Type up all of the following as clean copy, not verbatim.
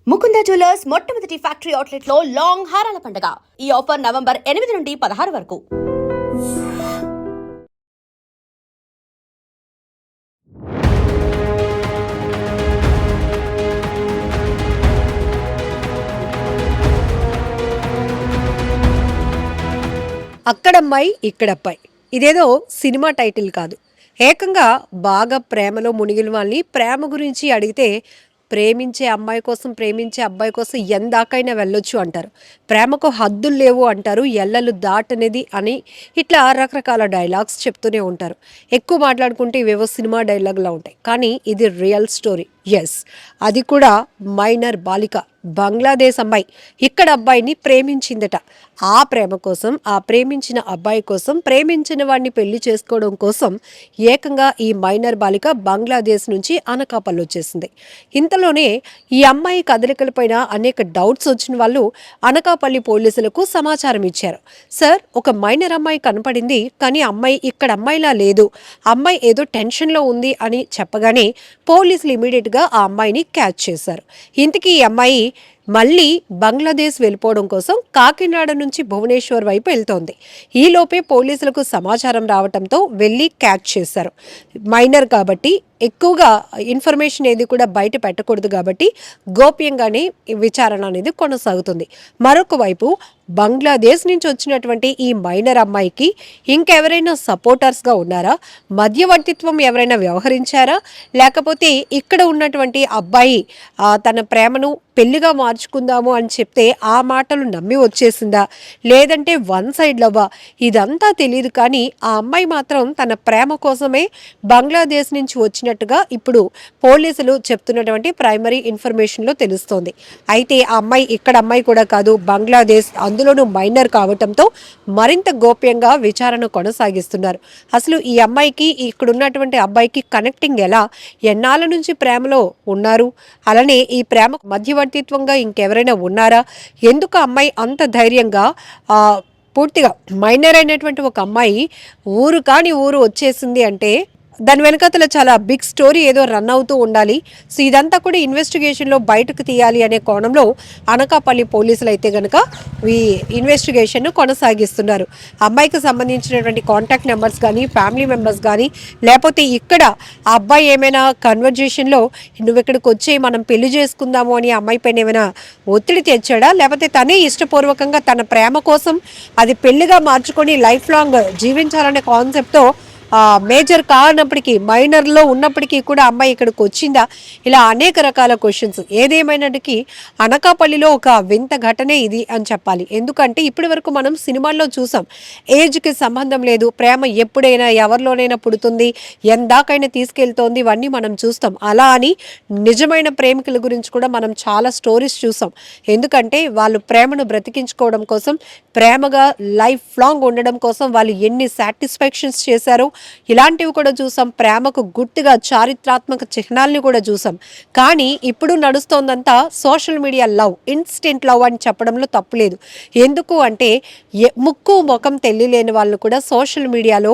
Mukunda jewellers మొట్టమొదటి factory outlet లో long హారాల పండుగ. ఈ ఆఫర్ నవంబర్ 8 నుండి 16 వరకు. అక్కడమ్మాయి ఇక్కడబ్బాయి ఇదేదో సినిమా టైటిల్ కాదు. ఏకంగా బాగా ప్రేమలో మునిగిన వాళ్ళని ప్రేమ గురించి అడిగితే ప్రేమించే అమ్మాయి కోసం ప్రేమించే అబ్బాయి కోసం ఎందాకైనా వెళ్ళొచ్చు అంటారు. ప్రేమకు హద్దులు లేవు అంటారు, ఎల్లలు దాటనేది అని ఇట్లా రకరకాల డైలాగ్స్ చెప్తూనే ఉంటారు. ఎక్కువ మాట్లాడుకుంటే ఇవేవో సినిమా డైలాగ్లా ఉంటాయి, కానీ ఇది రియల్ స్టోరీ. ఎస్, అది కూడా మైనర్ బాలిక, బంగ్లాదేశ్ అమ్మాయి ఇక్కడ అబ్బాయిని ప్రేమించిందట. ఆ ప్రేమ కోసం, ఆ ప్రేమించిన అబ్బాయి కోసం, ప్రేమించిన వాడిని పెళ్లి చేసుకోవడం కోసం ఏకంగా ఈ మైనర్ బాలిక బంగ్లాదేశ్ నుంచి అనకాపల్లి వచ్చేసింది. ఇంతలోనే ఈ అమ్మాయి కదలికలపైన అనేక డౌట్స్ వచ్చిన వాళ్ళు అనకాపల్లి పోలీసులకు సమాచారం ఇచ్చారు. సార్, ఒక మైనర్ అమ్మాయి కనపడింది, కానీ అమ్మాయి ఇక్కడ అమ్మాయిలా లేదు, అమ్మాయి ఏదో టెన్షన్లో ఉంది అని చెప్పగానే పోలీసులు ఇమీడియట్గా ఆ అమ్మాయిని క్యాచ్ చేశారు. ఇంతకీ ఈ అమ్మాయి మళ్ళీ బంగ్లాదేశ్ వెళ్ళిపోవడం కోసం కాకినాడ నుంచి భువనేశ్వర్ వైపు వెళ్తోంది. ఈలోపే పోలీసులకు సమాచారం రావడంతో వెళ్ళి క్యాచ్ చేశారు. మైనర్ కాబట్టి ఎక్కువగా ఇన్ఫర్మేషన్ ఏది కూడా బయట పెట్టకూడదు కాబట్టి గోప్యంగానే విచారణ అనేది కొనసాగుతుంది. మరొక వైపు బంగ్లాదేశ్ నుంచి వచ్చినటువంటి ఈ మైనర్ అమ్మాయికి ఇంకెవరైనా సపోర్టర్స్గా ఉన్నారా, మధ్యవర్తిత్వం ఎవరైనా వ్యవహరించారా, లేకపోతే ఇక్కడ ఉన్నటువంటి అబ్బాయి తన ప్రేమను పెళ్లిగా మార్చుకుందాము అని చెప్తే ఆ మాటలు నమ్మి వచ్చేసిందా, లేదంటే వన్ సైడ్ లవ్వా, ఇదంతా తెలియదు. కానీ ఆ అమ్మాయి మాత్రం తన ప్రేమ కోసమే బంగ్లాదేశ్ నుంచి వచ్చినట్టుగా ఇప్పుడు పోలీసులు చెప్తున్నటువంటి ప్రైమరీ ఇన్ఫర్మేషన్లో తెలుస్తోంది. అయితే ఆ అమ్మాయి ఇక్కడ అమ్మాయి కూడా కాదు, బంగ్లాదేశ్, అందులోనూ మైనర్ కావటంతో మరింత గోప్యంగా విచారణ కొనసాగిస్తున్నారు. అసలు ఈ అమ్మాయికి ఇక్కడ ఉన్నటువంటి అబ్బాయికి కనెక్టింగ్ ఎలా, ఎన్నాళ్ళ నుంచి ప్రేమలో ఉన్నారు, అలానే ఈ ప్రేమ మధ్యవర్తిత్వంగా ఇంకెవరైనా ఉన్నారా, ఎందుకు అమ్మాయి అంత ధైర్యంగా పూర్తిగా మైనర్ అయినటువంటి ఒక అమ్మాయి ఊరు కాని ఊరు వచ్చేసింది అంటే దాని వెనకతల చాలా బిగ్ స్టోరీ ఏదో రన్ అవుతూ ఉండాలి. సో ఇదంతా కూడా ఇన్వెస్టిగేషన్లో బయటకు తీయాలి అనే కోణంలో అనకాపల్లి పోలీసులు అయితే కనుక ఈ ఇన్వెస్టిగేషన్ను కొనసాగిస్తున్నారు. అమ్మాయికి సంబంధించినటువంటి కాంటాక్ట్ నెంబర్స్ కానీ, ఫ్యామిలీ మెంబర్స్ కానీ, లేకపోతే ఇక్కడ ఆ అబ్బాయి ఏమైనా కన్వర్జేషన్లో నువ్వు ఇక్కడికి వచ్చి మనం పెళ్లి చేసుకుందాము అని అమ్మాయి పైన ఏమైనా ఒత్తిడి తెచ్చాడా, లేకపోతే తనే ఇష్టపూర్వకంగా తన ప్రేమ కోసం అది పెళ్లిగా మార్చుకొని లైఫ్ లాంగ్ జీవించాలనే కాన్సెప్ట్తో మేజర్ కానప్పటికీ మైనర్లో ఉన్నప్పటికీ కూడా అమ్మాయి ఇక్కడికి వచ్చిందా, ఇలా అనేక రకాల క్వశ్చన్స్. ఏదేమైనటికీ అనకాపల్లిలో ఒక వింత ఘటనే ఇది అని చెప్పాలి. ఎందుకంటే ఇప్పటి వరకు మనం సినిమాల్లో చూసాం, ఏజ్కి సంబంధం లేదు, ప్రేమ ఎప్పుడైనా ఎవరిలోనైనా పుడుతుంది, ఎందాకైనా తీసుకెళ్తోంది, ఇవన్నీ మనం చూస్తాం. అలా అని నిజమైన ప్రేమికుల గురించి కూడా మనం చాలా స్టోరీస్ చూసాం. ఎందుకంటే వాళ్ళు ప్రేమను బ్రతికించుకోవడం కోసం, ప్రేమగా లైఫ్ లాంగ్ ఉండడం కోసం వాళ్ళు ఎన్ని సాటిస్ఫాక్షన్స్ చేశారో ఇలాంటివి కూడా చూసాం. ప్రేమకు గుర్తుగా చారిత్రాత్మక చిహ్నాల్ని కూడా చూసాం. కానీ ఇప్పుడు నడుస్తోందంతా social media love, instant love అని చెప్పడంలో తప్పులేదు. ఎందుకు అంటే ముక్కు ముఖం తెలియలేని వాళ్ళు కూడా సోషల్ మీడియాలో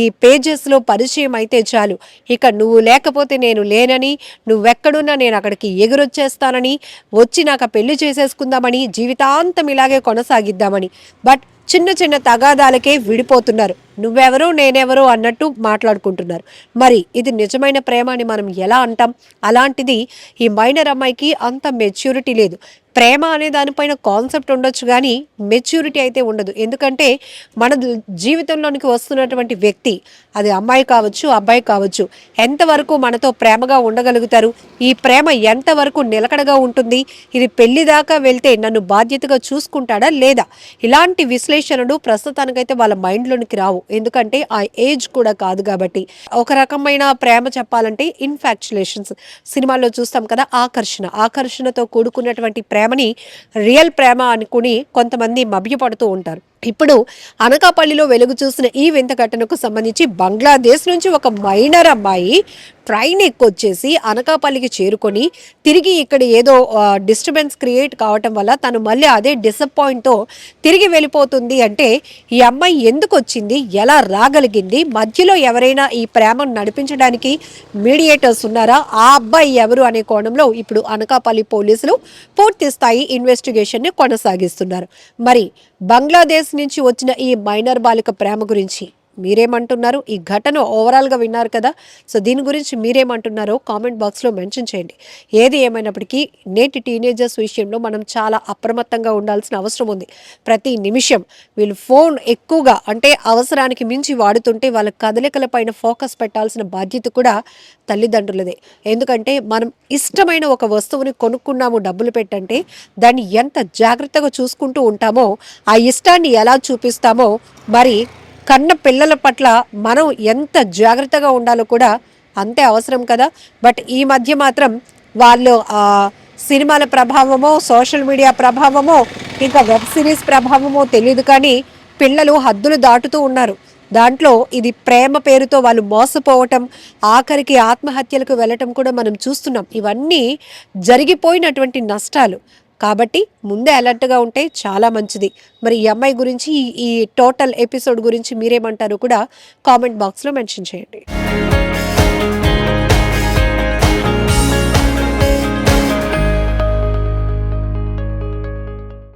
ఈ పేజెస్లో పరిచయం అయితే చాలు, ఇక నువ్వు లేకపోతే నేను లేనని, నువ్వెక్కడున్నా నేను అక్కడికి ఎగురొచ్చేస్తానని, వచ్చి నాకు పెళ్లి చేసేసుకుందామని, జీవితాంతం ఇలాగే కొనసాగిద్దామని. బట్ చిన్న చిన్న తగాదాలకే విడిపోతున్నారు. నువ్వెవరో నేనెవరో అన్నట్టు మాట్లాడుకుంటున్నారు. మరి ఇది నిజమైన ప్రేమ అని మనం ఎలా అంటాం? అలాంటిది ఈ మైనర్ అమ్మాయికి అంత మెచ్యూరిటీ లేదు. ప్రేమ అనే దానిపైన కాన్సెప్ట్ ఉండొచ్చు, కానీ మెచ్యూరిటీ అయితే ఉండదు. ఎందుకంటే మన జీవితంలోనికి వస్తున్నటువంటి వ్యక్తి, అది అమ్మాయి కావచ్చు, అబ్బాయి కావచ్చు, ఎంతవరకు మనతో ప్రేమగా ఉండగలుగుతారు, ఈ ప్రేమ ఎంతవరకు నిలకడగా ఉంటుంది, ఇది పెళ్లి దాకా వెళ్తే నన్ను బాధ్యతగా చూసుకుంటాడా లేదా, ఇలాంటి విశ్లేషణలు ప్రస్తుతానికైతే వాళ్ళ మైండ్లోనికి రావు. ఎందుకంటే ఆ ఏజ్ కూడా కాదు కాబట్టి. ఒక రకమైన ప్రేమ చెప్పాలంటే ఇన్ఫాక్చులేషన్స్, సినిమాల్లో చూస్తాం కదా, ఆకర్షణతో కూడుకున్నటువంటి ప్రేమని రియల్ ప్రేమ అనుకుని కొంతమంది మభ్యపడుతూ ఉంటారు. ఇప్పుడు అనకాపల్లిలో వెలుగు చూసిన ఈ వింత ఘటనకు సంబంధించి బంగ్లాదేశ్ నుంచి ఒక మైనర్ అమ్మాయి ట్రైన్ ఎక్కొచ్చేసి అనకాపల్లికి చేరుకొని తిరిగి ఇక్కడ ఏదో డిస్టర్బెన్స్ క్రియేట్ కావటం వల్ల తను మళ్ళీ అదే డిసప్పాయింట్తో తిరిగి వెళ్ళిపోతుంది అంటే ఈ అమ్మాయి ఎందుకు వచ్చింది, ఎలా రాగలిగింది, మధ్యలో ఎవరైనా ఈ ప్రేమను నడిపించడానికి మీడియేటర్స్ ఉన్నారా, ఆ అబ్బాయి ఎవరు అనే కోణంలో ఇప్పుడు అనకాపల్లి పోలీసులు పూర్తి స్థాయి ఇన్వెస్టిగేషన్ని కొనసాగిస్తున్నారు. మరి బంగ్లాదేశ్ నుంచి వచ్చిన ఈ మైనర్ బాలిక ప్రేమ గురించి మీరేమంటున్నారు? ఈ ఘటన ఓవరాల్గా విన్నారు కదా. సో దీని గురించి మీరేమంటున్నారో కామెంట్ బాక్స్లో మెన్షన్ చేయండి. ఏది ఏమైనప్పటికీ నేటి టీనేజర్స్ విషయంలో మనం చాలా అప్రమత్తంగా ఉండాల్సిన అవసరం ఉంది. ప్రతి నిమిషం వీళ్ళు ఫోన్ ఎక్కువగా అంటే అవసరానికి మించి వాడుతుంటే వాళ్ళ కదలికల పైన ఫోకస్ పెట్టాల్సిన బాధ్యత కూడా తల్లిదండ్రులదే. ఎందుకంటే మనం ఇష్టమైన ఒక వస్తువుని కొనుక్కున్నాము డబ్బులు పెట్టంటే దాన్ని ఎంత జాగ్రత్తగా చూసుకుంటూ ఉంటామో, ఆ ఇష్టాన్ని ఎలా చూపిస్తామో మరి కన్న పిల్లల పట్ల మనం ఎంత జాగ్రత్తగా ఉండాలో కూడా అంతే అవసరం కదా. బట్ ఈ మధ్య మాత్రం వాళ్ళు సినిమాల ప్రభావమో, సోషల్ మీడియా ప్రభావమో, ఇంకా వెబ్ సిరీస్ ప్రభావమో తెలియదు కానీ పిల్లలు హద్దులు దాటుతూ ఉన్నారు. దాంట్లో ఇది ప్రేమ పేరుతో వాళ్ళు మోసపోవటం, ఆఖరికి ఆత్మహత్యలకు వెళ్ళటం కూడా మనం చూస్తున్నాం. ఇవన్నీ జరిగిపోయినటువంటి నష్టాలు. కాబట్టి ముందే అలర్ట్గా ఉంటే చాలా మంచిది. మరి ఈ అమ్మాయి గురించి ఈ టోటల్ ఎపిసోడ్ గురించి మీరేమంటారో కూడా కామెంట్ బాక్స్లో మెన్షన్ చేయండి.